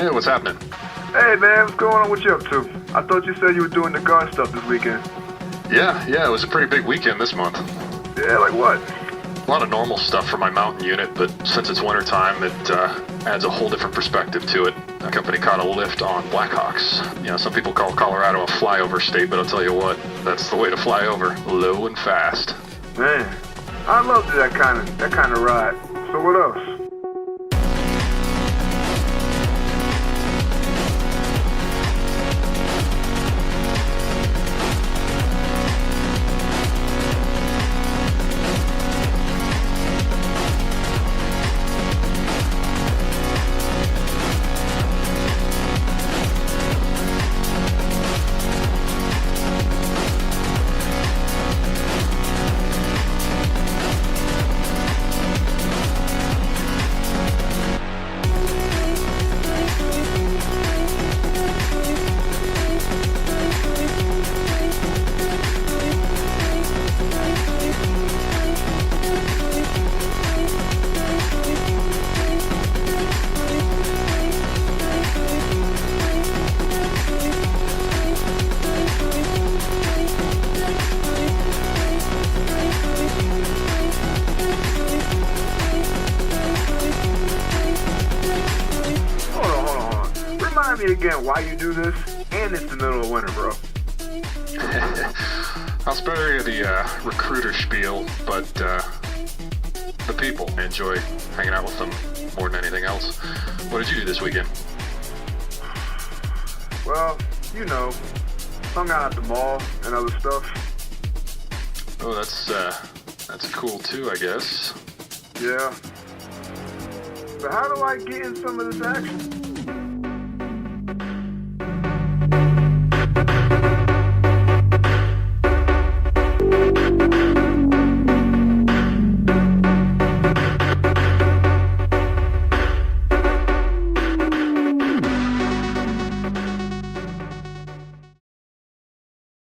Hey, what's happening? Hey man, what's going on? What you up to? I thought you said you were doing the guard stuff this weekend. Yeah, it was a pretty big weekend this month. Yeah, like what? A lot of normal stuff for my mountain unit, but since it's wintertime, it adds a whole different perspective to it. The company caught a lift on Blackhawks. Some people call Colorado a flyover state, but I'll tell you what, that's the way to fly over, low and fast. Man, I love that kind of ride. So what else? Remind me again why you do this, and it's the middle of winter, bro. I'll spare you the recruiter spiel, but the people, I enjoy hanging out with them more than anything else. What did you do this weekend? Well, hung out at the mall and other stuff. Oh, that's cool too, I guess. Yeah. But how do I get in some of this action?